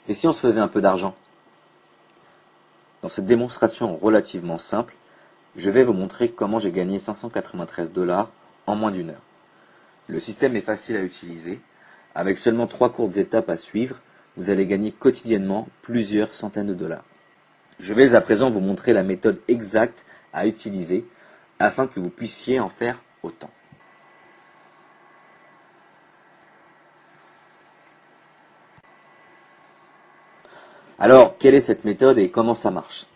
Et si on se faisait un peu d'argent? Dans cette démonstration relativement simple, je vais vous montrer comment j'ai gagné 593 $ en moins d'une heure. Le système est facile à utiliser. Avec seulement 3 courtes étapes à suivre, vous allez gagner quotidiennement plusieurs centaines de dollars. Je vais à présent vous montrer la méthode exacte à utiliser afin que vous puissiez en faire autant. Alors, quelle est cette méthode et comment ça marche?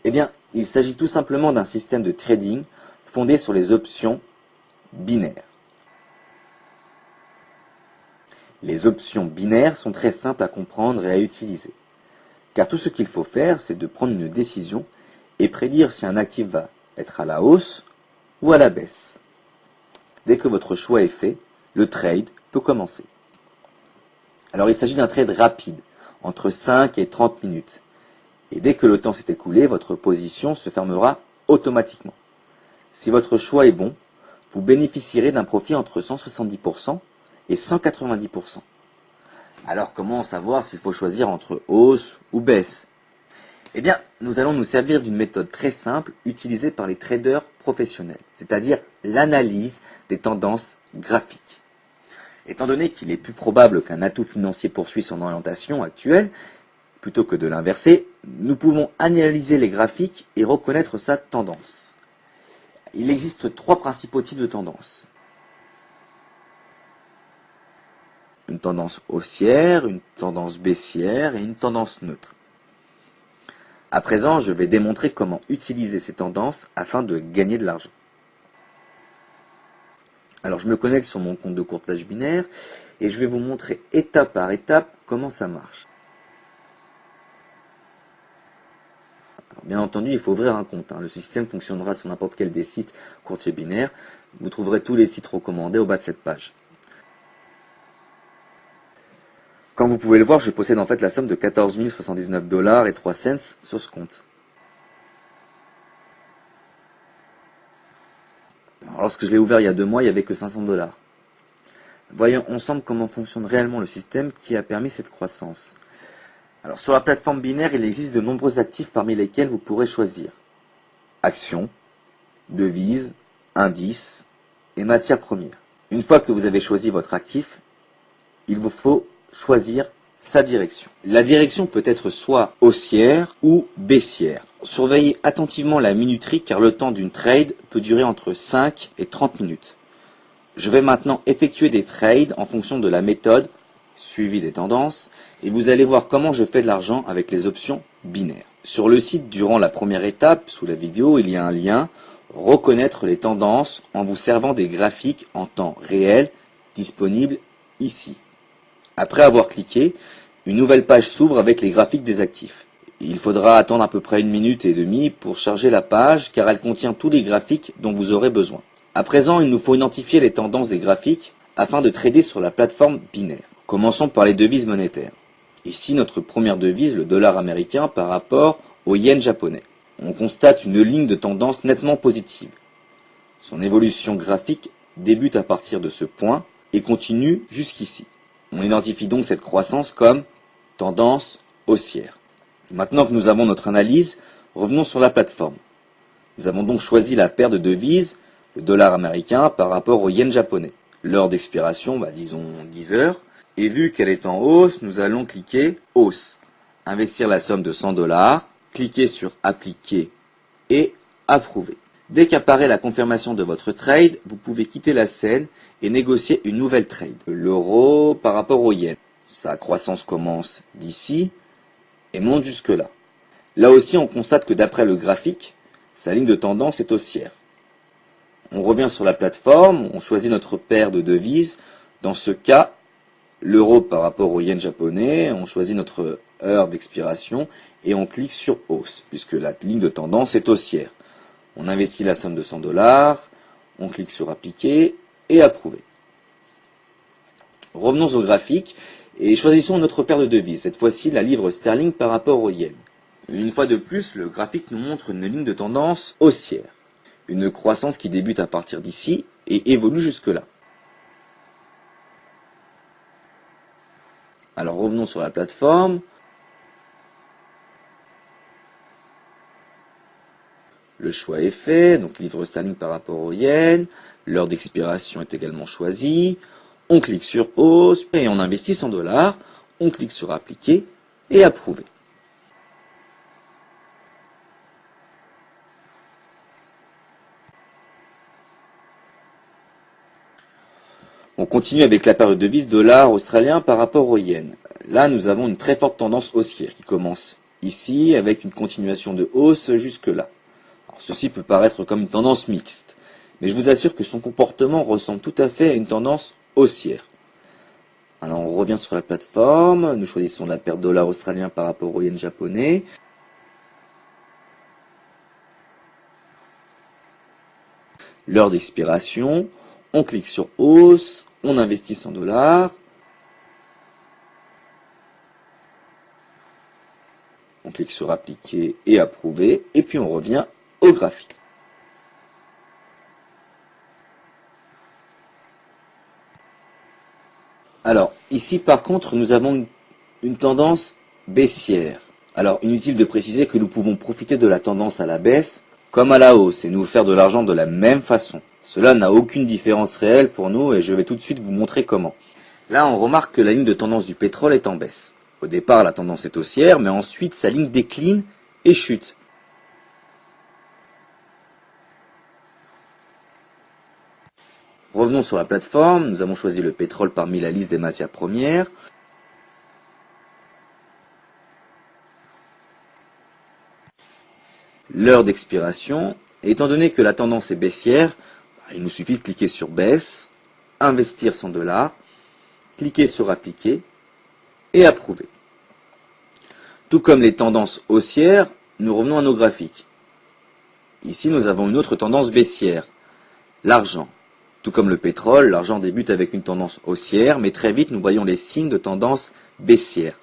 Eh bien, il s'agit tout simplement d'un système de trading fondé sur les options binaires. Les options binaires sont très simples à comprendre et à utiliser. Car tout ce qu'il faut faire, c'est de prendre une décision et prédire si un actif va être à la hausse ou à la baisse. Dès que votre choix est fait, le trade peut commencer. Alors il s'agit d'un trade rapide, entre 5 et 30 minutes. Et dès que le temps s'est écoulé, votre position se fermera automatiquement. Si votre choix est bon, vous bénéficierez d'un profit entre 170% et 190%. Alors comment savoir s'il faut choisir entre hausse ou baisse? Eh bien, nous allons nous servir d'une méthode très simple utilisée par les traders professionnels, c'est-à-dire l'analyse des tendances graphiques. Étant donné qu'il est plus probable qu'un atout financier poursuive son orientation actuelle, plutôt que de l'inverser, nous pouvons analyser les graphiques et reconnaître sa tendance. Il existe 3 principaux types de tendances. Une tendance haussière, une tendance baissière et une tendance neutre. À présent, je vais démontrer comment utiliser ces tendances afin de gagner de l'argent. Alors je me connecte sur mon compte de courtage binaire et je vais vous montrer étape par étape comment ça marche. Alors, bien entendu, il faut ouvrir un compte. Le système fonctionnera sur n'importe quel des sites courtiers binaires. Vous trouverez tous les sites recommandés au bas de cette page. Comme vous pouvez le voir, je possède en fait la somme de 14 079 $ et 3 cents sur ce compte. Alors, lorsque je l'ai ouvert il y a 2 mois, il n'y avait que 500 $. Voyons ensemble comment fonctionne réellement le système qui a permis cette croissance. Alors sur la plateforme binaire, il existe de nombreux actifs parmi lesquels vous pourrez choisir actions, devises, indices et matières premières. Une fois que vous avez choisi votre actif, il vous faut choisir sa direction. La direction peut être soit haussière ou baissière. Surveillez attentivement la minuterie car le temps d'une trade peut durer entre 5 et 30 minutes. Je vais maintenant effectuer des trades en fonction de la méthode suivi des tendances et vous allez voir comment je fais de l'argent avec les options binaires. Sur le site, durant la première étape, sous la vidéo, il y a un lien « Reconnaître les tendances » en vous servant des graphiques en temps réel disponibles ici. Après avoir cliqué, une nouvelle page s'ouvre avec les graphiques des actifs. Il faudra attendre à peu près 1 minute et demie pour charger la page car elle contient tous les graphiques dont vous aurez besoin. À présent, il nous faut identifier les tendances des graphiques afin de trader sur la plateforme binaire. Commençons par les devises monétaires. Ici, notre première devise, le dollar américain par rapport au yen japonais. On constate une ligne de tendance nettement positive. Son évolution graphique débute à partir de ce point et continue jusqu'ici. On identifie donc cette croissance comme tendance haussière. Maintenant que nous avons notre analyse, revenons sur la plateforme. Nous avons donc choisi la paire de devises, le dollar américain par rapport au yen japonais. L'heure d'expiration, disons 10 heures. Et vu qu'elle est en hausse, nous allons cliquer hausse. Investir la somme de 100 $, cliquez sur appliquer et approuver. Dès qu'apparaît la confirmation de votre trade, vous pouvez quitter la scène et négocier une nouvelle trade. L'euro par rapport au yen. Sa croissance commence d'ici et monte jusque là. Là aussi, on constate que d'après le graphique, sa ligne de tendance est haussière. On revient sur la plateforme, on choisit notre paire de devises. Dans ce cas, l'euro par rapport au yen japonais, on choisit notre heure d'expiration et on clique sur hausse, puisque la ligne de tendance est haussière. On investit la somme de 100 $, on clique sur appliquer et approuver. Revenons au graphique et choisissons notre paire de devises, cette fois-ci la livre sterling par rapport au yen. Une fois de plus, le graphique nous montre une ligne de tendance haussière, une croissance qui débute à partir d'ici et évolue jusque là. Alors revenons sur la plateforme. Le choix est fait, donc livre sterling par rapport au yen. L'heure d'expiration est également choisie. On clique sur hausse et on investit 100 $. On clique sur appliquer et approuver. On continue avec la période de vis dollar australien par rapport au yen. Là, nous avons une très forte tendance haussière qui commence ici avec une continuation de hausse jusque-là. Alors, ceci peut paraître comme une tendance mixte, mais je vous assure que son comportement ressemble tout à fait à une tendance haussière. Alors on revient sur la plateforme, nous choisissons la paire dollar australien par rapport au yen japonais. L'heure d'expiration, on clique sur hausse, on investit 100 $. On clique sur appliquer et approuver, et puis on revient au graphique. Alors, ici par contre, nous avons une tendance baissière. Alors, inutile de préciser que nous pouvons profiter de la tendance à la baisse comme à la hausse et nous faire de l'argent de la même façon. Cela n'a aucune différence réelle pour nous et je vais tout de suite vous montrer comment. Là, on remarque que la ligne de tendance du pétrole est en baisse. Au départ, la tendance est haussière, mais ensuite, sa ligne décline et chute. Revenons sur la plateforme, nous avons choisi le pétrole parmi la liste des matières premières. L'heure d'expiration, et étant donné que la tendance est baissière, il nous suffit de cliquer sur baisse, investir 100 $, cliquer sur appliquer et approuver. Tout comme les tendances haussières, nous revenons à nos graphiques. Ici, nous avons une autre tendance baissière, l'argent. Tout comme le pétrole, l'argent débute avec une tendance haussière, mais très vite nous voyons les signes de tendance baissière.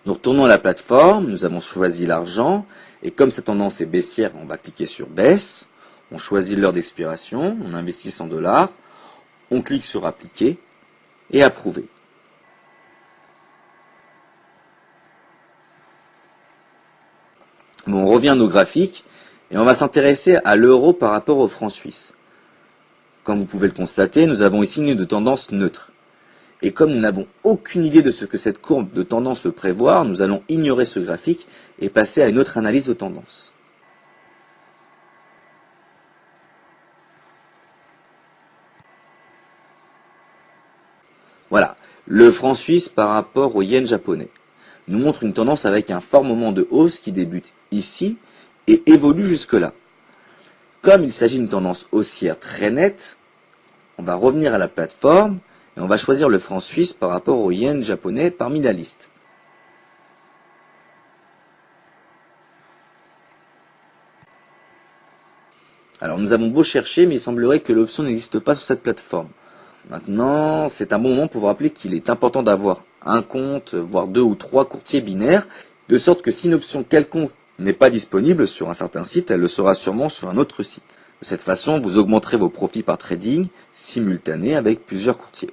Nous retournons à la plateforme, nous avons choisi l'argent, et comme cette tendance est baissière, on va cliquer sur baisse, on choisit l'heure d'expiration, on investit 100 $, on clique sur appliquer et approuver. Bon, on revient à nos graphiques, et on va s'intéresser à l'euro par rapport au franc suisse. Comme vous pouvez le constater, nous avons ici une ligne de tendance neutre. Et comme nous n'avons aucune idée de ce que cette courbe de tendance peut prévoir, nous allons ignorer ce graphique et passer à une autre analyse de tendance. Voilà, le franc suisse par rapport au yen japonais nous montre une tendance avec un fort moment de hausse qui débute ici et évolue jusque-là. Comme il s'agit d'une tendance haussière très nette, on va revenir à la plateforme et on va choisir le franc suisse par rapport au yen japonais parmi la liste. Alors nous avons beau chercher, mais il semblerait que l'option n'existe pas sur cette plateforme. Maintenant, c'est un bon moment pour vous rappeler qu'il est important d'avoir un compte, voire 2 ou 3 courtiers binaires, de sorte que si une option quelconque n'est pas disponible sur un certain site, elle le sera sûrement sur un autre site. De cette façon, vous augmenterez vos profits par trading simultané avec plusieurs courtiers.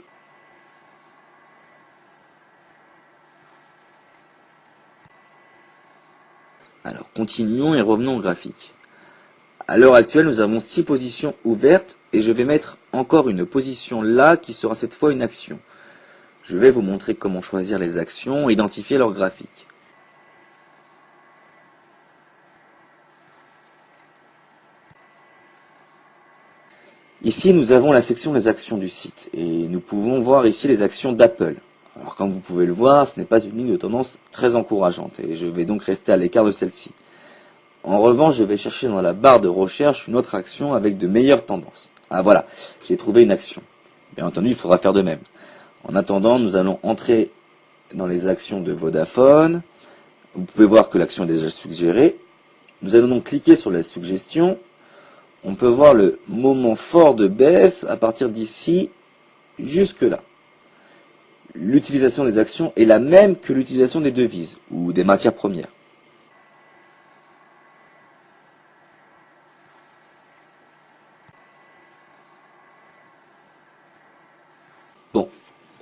Alors continuons et revenons au graphique. À l'heure actuelle, nous avons 6 positions ouvertes et je vais mettre encore une position là qui sera cette fois une action. Je vais vous montrer comment choisir les actions et identifier leur graphique. Ici, nous avons la section des actions du site et nous pouvons voir ici les actions d'Apple. Alors comme vous pouvez le voir, ce n'est pas une ligne de tendance très encourageante et je vais donc rester à l'écart de celle-ci. En revanche, je vais chercher dans la barre de recherche une autre action avec de meilleures tendances. Ah voilà, j'ai trouvé une action. Bien entendu, il faudra faire de même. En attendant, nous allons entrer dans les actions de Vodafone. Vous pouvez voir que l'action est déjà suggérée. Nous allons donc cliquer sur la suggestion. On peut voir le moment fort de baisse à partir d'ici jusque là. L'utilisation des actions est la même que l'utilisation des devises ou des matières premières.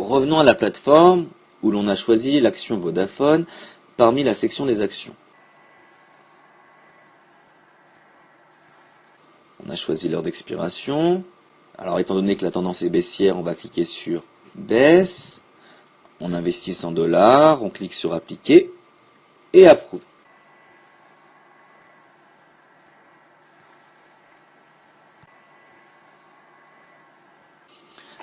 revenons à la plateforme où l'on a choisi l'action Vodafone parmi la section des actions. On a choisi l'heure d'expiration. Alors étant donné que la tendance est baissière, on va cliquer sur baisse. On investit 100 $, on clique sur appliquer et approuver.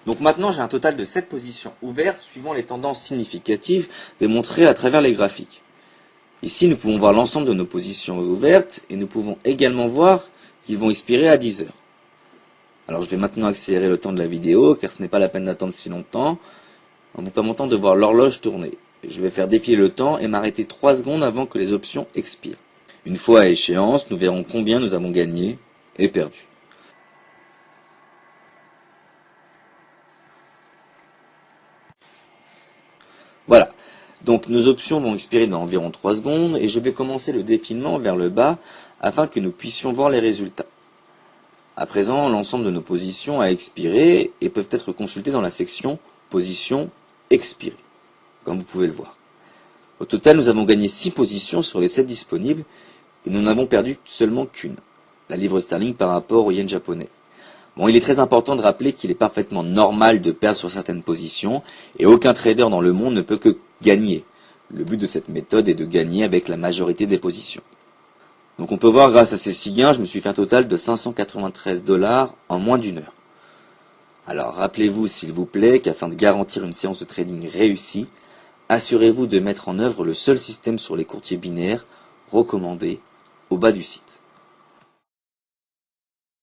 Donc maintenant j'ai un total de 7 positions ouvertes suivant les tendances significatives démontrées à travers les graphiques. Ici nous pouvons voir l'ensemble de nos positions ouvertes et nous pouvons également voir qu'ils vont expirer à 10 heures. Alors je vais maintenant accélérer le temps de la vidéo car ce n'est pas la peine d'attendre si longtemps en vous permettant de voir l'horloge tourner. Je vais faire défiler le temps et m'arrêter 3 secondes avant que les options expirent. Une fois à échéance, nous verrons combien nous avons gagné et perdu. Voilà, donc nos options vont expirer dans environ 3 secondes et je vais commencer le défilement vers le bas afin que nous puissions voir les résultats. À présent, l'ensemble de nos positions a expiré et peuvent être consultées dans la section Positions expirées, comme vous pouvez le voir. Au total, nous avons gagné 6 positions sur les 7 disponibles et nous n'avons perdu seulement qu'une, la livre sterling par rapport au yen japonais. Bon, il est très important de rappeler qu'il est parfaitement normal de perdre sur certaines positions et aucun trader dans le monde ne peut que gagner. Le but de cette méthode est de gagner avec la majorité des positions. Donc on peut voir grâce à ces 6 gains, je me suis fait un total de 593 $ en moins d'une heure. Alors rappelez-vous s'il vous plaît qu'afin de garantir une séance de trading réussie, assurez-vous de mettre en œuvre le seul système sur les courtiers binaires recommandé au bas du site.